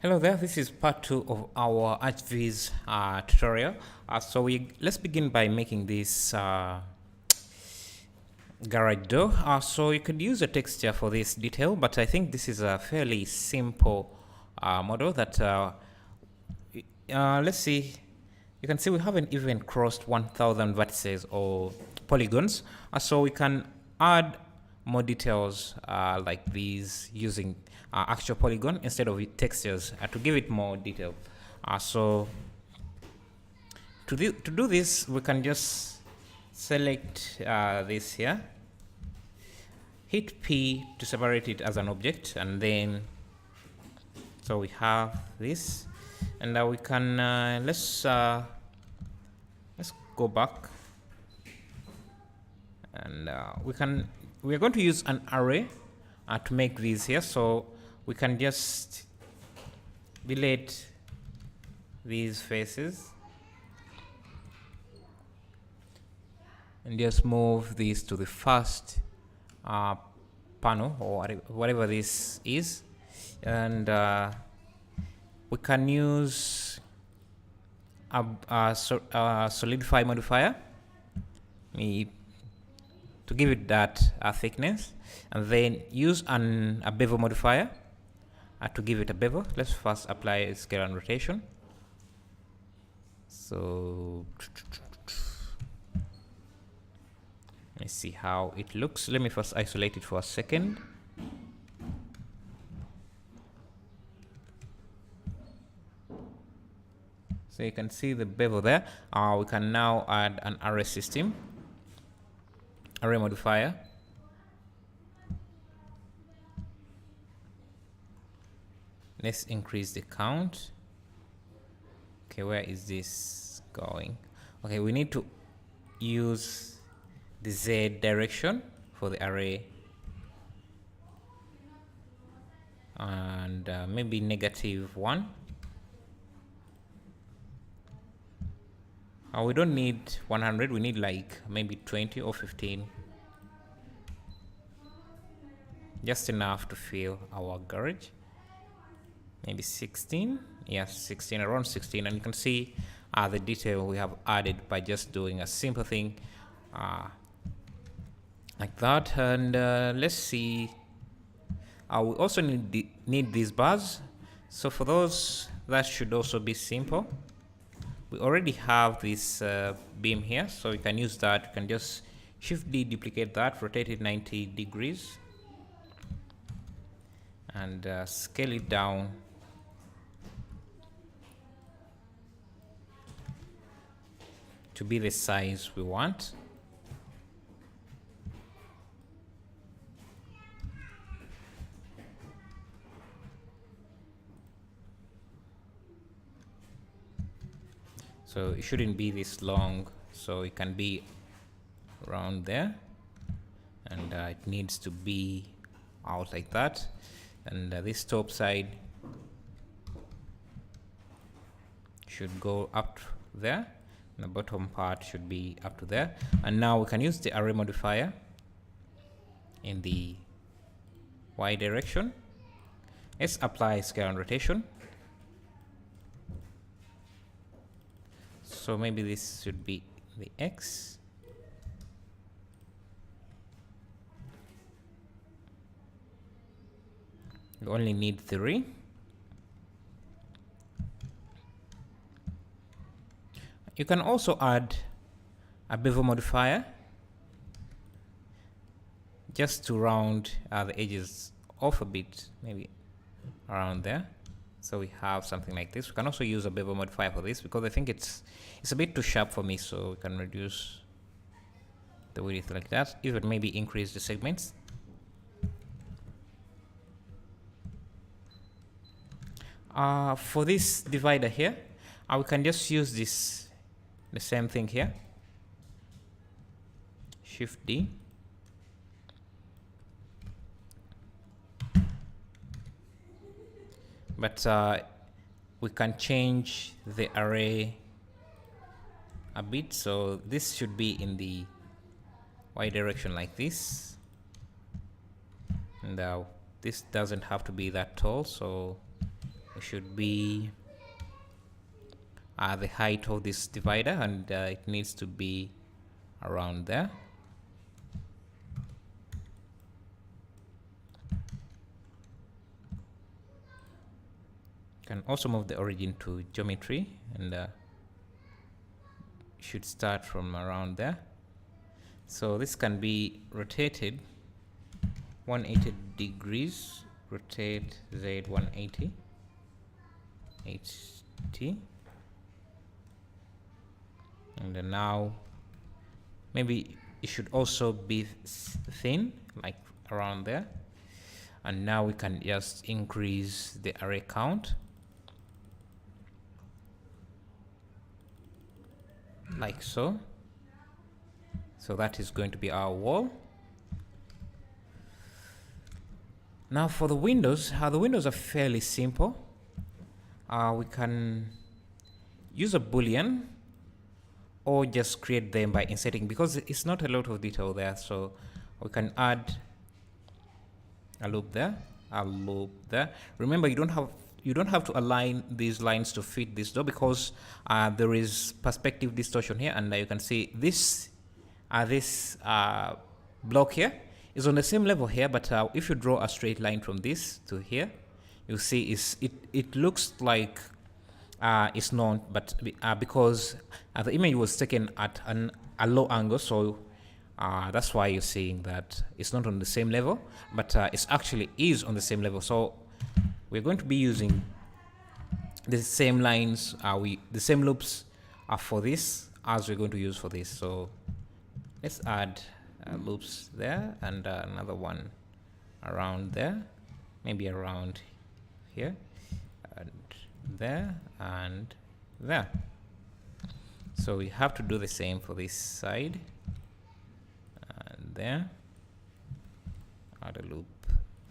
Hello there, this is part 2 of our archiviz tutorial. Let's begin by making this garage door. So you could use a texture for this detail, but I think this is a fairly simple model that let's see. You can see we haven't even crossed 1000 vertices or polygons, so we can add more details like these using actual polygon instead of textures to give it more detail. So to do this, we can just select this here, hit P to separate it as an object, and then so we have this, and we can let's go back, and we're going to use an array to make these here. So we can just delete these faces and just move these to the first panel or whatever this is, and we can use a solidify modifier to give it that thickness, and then use a bevel modifier to give it a bevel. Let's first apply scale and rotation. So let's see how it looks. Let me first isolate it for a second. So you can see the bevel there. We can now add an array system, array modifier. Let's increase the count. Okay, where is this going? Okay, we need to use the Z direction for the array, and maybe -1. We don't need 100, we need like maybe 20 or 15. Just enough to fill our garage. Maybe 16, yes, 16, around 16, and you can see the detail we have added by just doing a simple thing like that. And let's see, we also need these bars. So for those, that should also be simple. We already have this beam here, so we can use that. You can just Shift D, duplicate that, rotate it 90 degrees, and scale it down to be the size we want. So it shouldn't be this long, so it can be around there, and it needs to be out like that. And this top side should go up there, and the bottom part should be up to there. And now we can use the array modifier in the Y direction. Let's apply scale and rotation. So maybe this should be the X. You only need 3. You can also add a bevel modifier just to round the edges off a bit, maybe around there. So we have something like this. We can also use a bevel modifier for this because I think it's a bit too sharp for me, so we can reduce the width like that, even maybe increase the segments. For this divider here, we can just use the same thing here. Shift D. But we can change the array a bit, so this should be in the Y direction like this, and this doesn't have to be that tall, so should be the height of this divider, and it needs to be around there. You can also move the origin to geometry, and should start from around there. So this can be rotated 180 degrees. Rotate Z 180 HT, and then now maybe it should also be thin, like around there. And now we can just increase the array count like so. So that is going to be our wall. Now for the windows are fairly simple. We can use a boolean or just create them by inserting, because it's not a lot of detail there. So we can add a loop there, a loop there. Remember, you don't have to align these lines to fit this door, because there is perspective distortion here, and you can see this block here is on the same level here, but if you draw a straight line from this to here, you see it looks like it's not, but because the image was taken at a low angle, so that's why you're seeing that it's not on the same level, but it actually is on the same level. So we're going to be using the same lines, the same loops for this as we're going to use for this. So let's add loops there, and another one around there, maybe around here, and there, and there. So we have to do the same for this side, and there, add a loop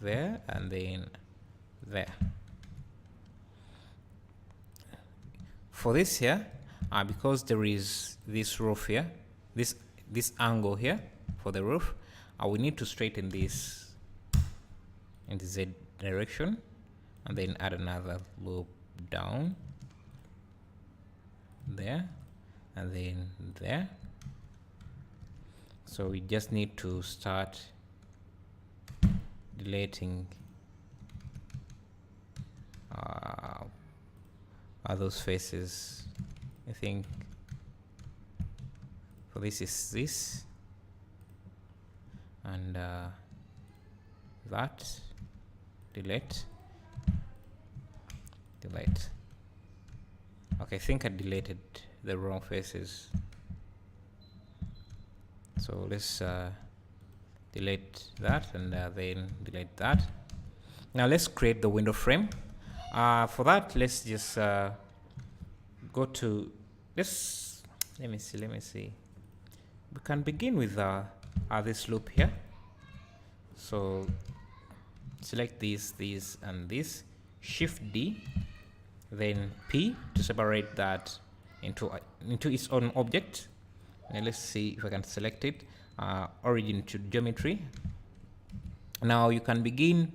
there, and then there. For this here, because there is this roof here, this angle here for the roof, we need to straighten this in the Z direction, and then add another loop down there, and then there. So we just need to start deleting those faces. I think for this is this, and that, delete. Okay, I think I deleted the wrong faces, so let's delete that, and then delete that. Now let's create the window frame. For that, let's just go to this. Let me see. We can begin with this loop here. So select these, and this. Shift D, then P to separate that into its own object. And let's see if I can select it. Origin to geometry. Now you can begin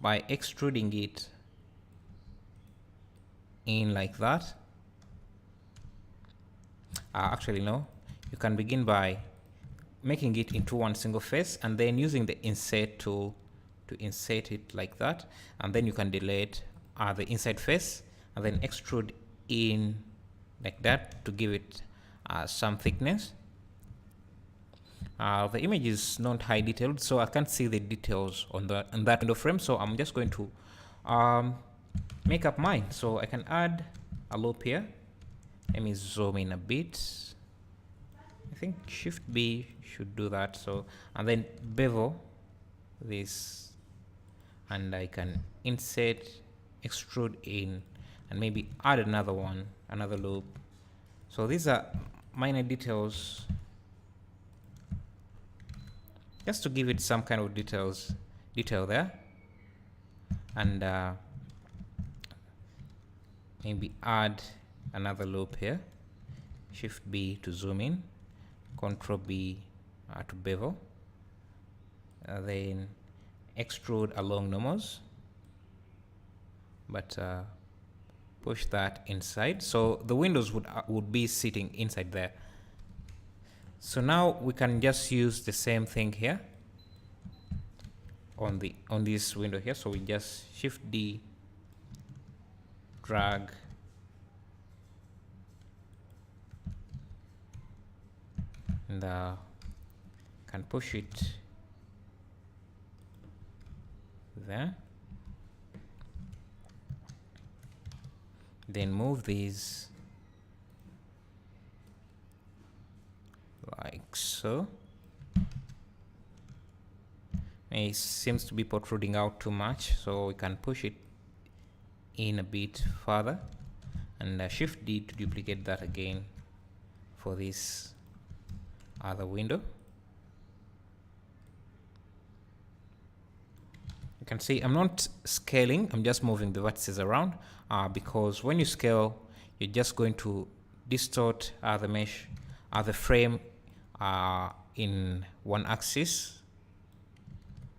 by extruding it in like that. Actually no, you can begin by making it into one single face, and then using the insert tool to insert it like that, and then you can delete the inside face, and then extrude in like that to give it some thickness. The image is not high detailed, so I can't see the details on that window frame, so I'm just going to make up mine. So I can add a loop here. Let me zoom in a bit. I think Shift B should do that. So, and then bevel this, and I can insert, extrude in, and maybe add another one, another loop. So these are minor details, just to give it some kind of detail there. And maybe add another loop here. Shift B to zoom in, Control B to bevel, then extrude along normals, but push that inside, so the windows would be sitting inside there. So now we can just use the same thing here on this window here. So we just Shift D, drag, and can push it there. Then move these like so. It seems to be protruding out too much, so we can push it in a bit further, and Shift D to duplicate that again for this other window. You can see I'm not scaling, I'm just moving the vertices around, because when you scale, you're just going to distort the mesh, the frame in one axis,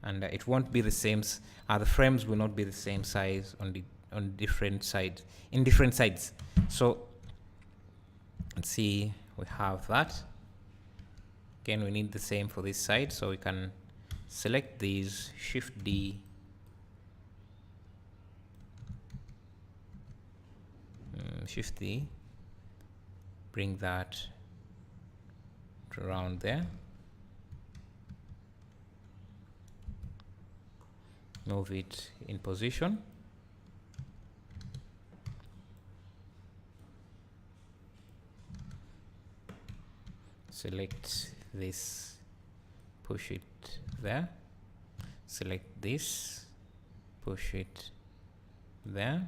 and it won't be the same. The frames will not be the same size on different sides, in different sides. So let's see, we have that. Again, we need the same for this side, so we can select these, Shift D, Shift D, bring that to around there, move it in position, select this, push it there, select this, push it there,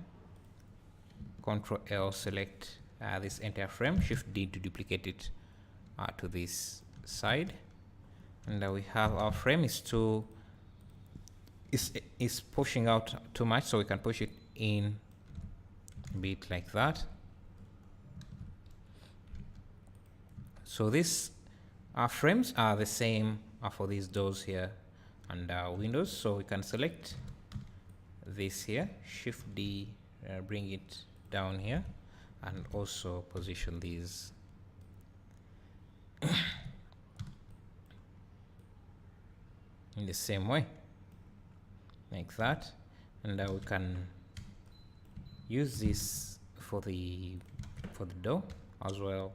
Control L, select this entire frame, Shift D to duplicate it to this side, and we have our frame is pushing out too much, so we can push it in a bit like that. So these frames are the same for these doors here and windows, so we can select this here, Shift D, bring it down here, and also position these in the same way, like that, and we can use this for the door as well.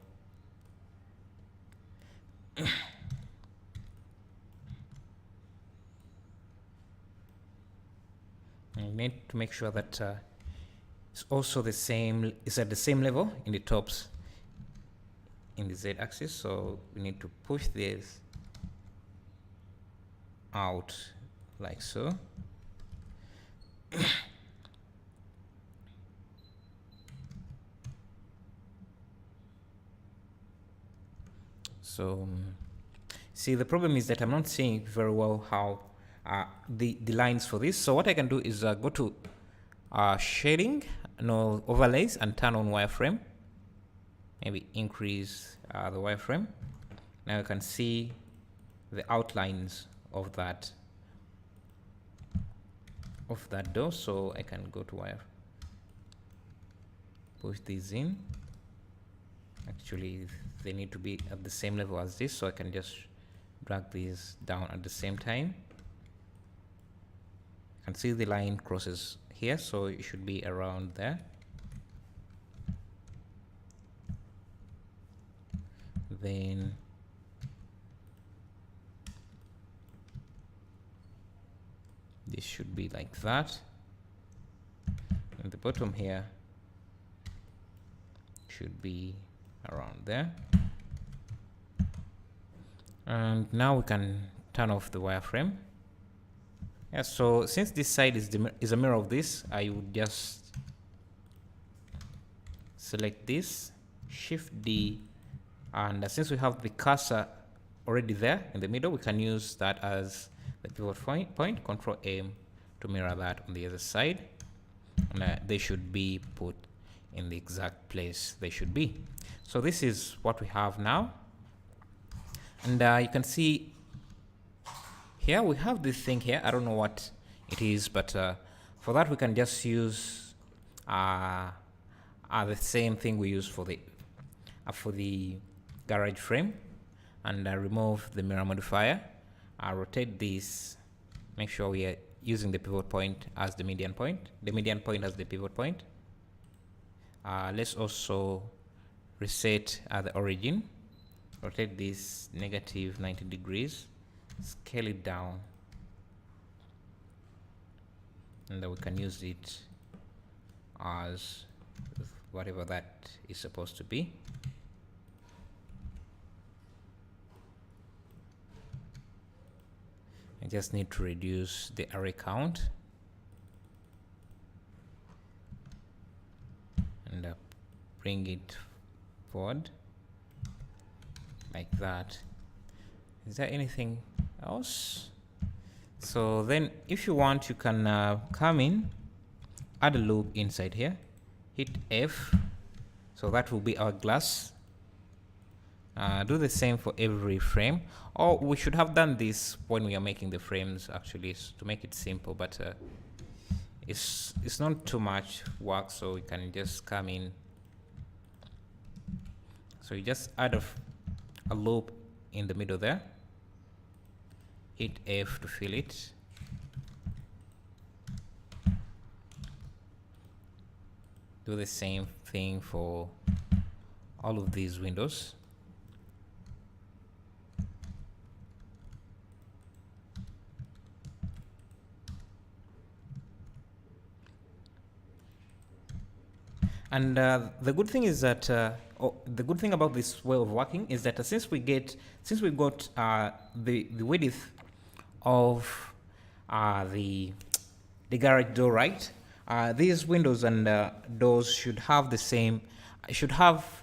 You need to make sure that it's also the same, it's at the same level in the tops in the Z axis, so we need to push this out like so. So see, the problem is that I'm not seeing very well how the lines for this. So what I can do is go to shading, no overlays, and turn on wireframe. Maybe increase the wireframe. Now you can see the outlines of that door. So I can go to wire, push these in. Actually, they need to be at the same level as this, so I can just drag these down at the same time. You can see the line crosses here, so it should be around there. Then this should be like that, and the bottom here should be around there. And now we can turn off the wireframe. Yeah, so since this side is a mirror of this, I would just select this, Shift D, and since we have the cursor already there in the middle, we can use that as the pivot point, Control M to mirror that on the other side, and they should be put in the exact place they should be. So this is what we have now, and you can see here we have this thing here. I don't know what it is, but for that we can just use are the same thing we use for the garage frame. And remove the mirror modifier. Rotate this. Make sure we are using the pivot point as the median point. The median point as the pivot point. Let's also reset the origin. Rotate this negative 90 degrees. Scale it down. And then we can use it as whatever that is supposed to be. I just need to reduce the array count and bring it forward like that. Is there anything else? So then if you want, you can come in, add a loop inside here, hit F, so that will be our glass. Do the same for every frame, or we should have done this when we are making the frames actually, to make it simple, but it's not too much work, so we can just come in. So you just add a loop in the middle there, hit F to fill it. Do the same thing for all of these windows. And the good thing is that the good thing about this way of working is that since we got the width of the garage door right, these windows and doors should have the same, should have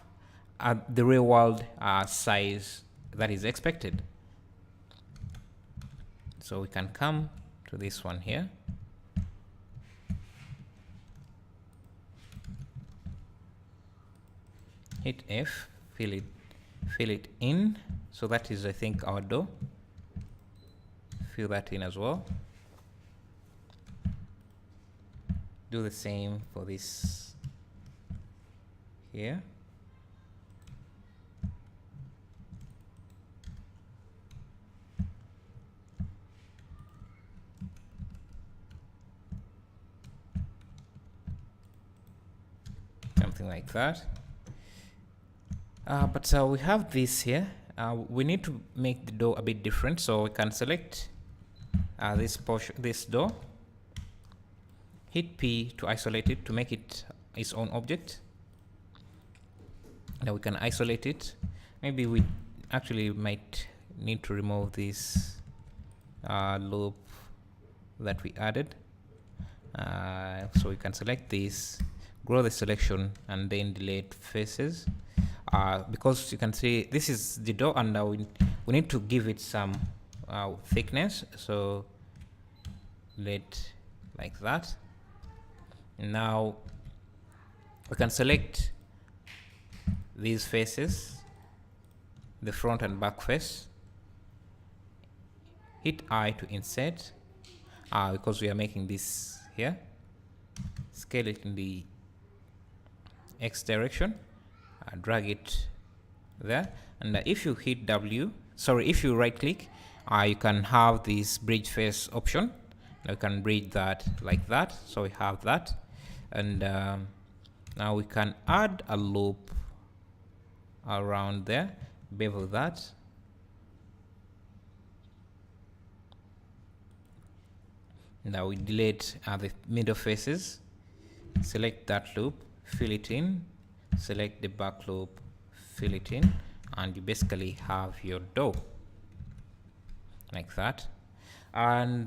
the real world size that is expected. So we can come to this one here. Hit F, fill it in. So that is, I think, our door. Fill that in as well. Do the same for this here. Something like that. But we have this here. We need to make the door a bit different, so we can select this portion, this door. Hit P to isolate it, to make it its own object. Now we can isolate it. Maybe we actually might need to remove this loop that we added. So we can select this, grow the selection, and then delete faces. Because you can see this is the door, and we need to give it some thickness, so let like that. Now we can select these faces, the front and back face. Hit I to insert, because we are making this here. Scale it in the X direction. Drag it there, and if you hit if you right click, you can have this bridge face option. You can bridge that like that, so we have that. And now we can add a loop around there, bevel that. Now we delete the middle faces, select that loop, fill it in, select the back loop, fill it in, and you basically have your door like that. And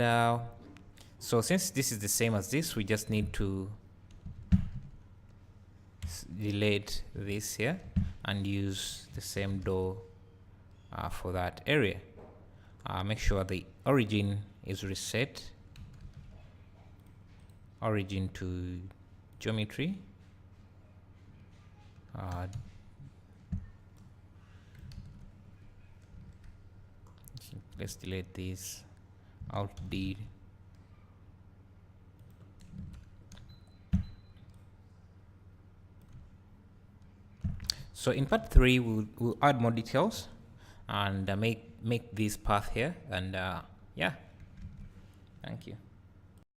so since this is the same as this, we just need to delete this here and use the same door for that area. Make sure the origin is reset, origin to geometry. Let's delete this, Alt D. So in part 3, we'll add more details and make this path here. And yeah, thank you.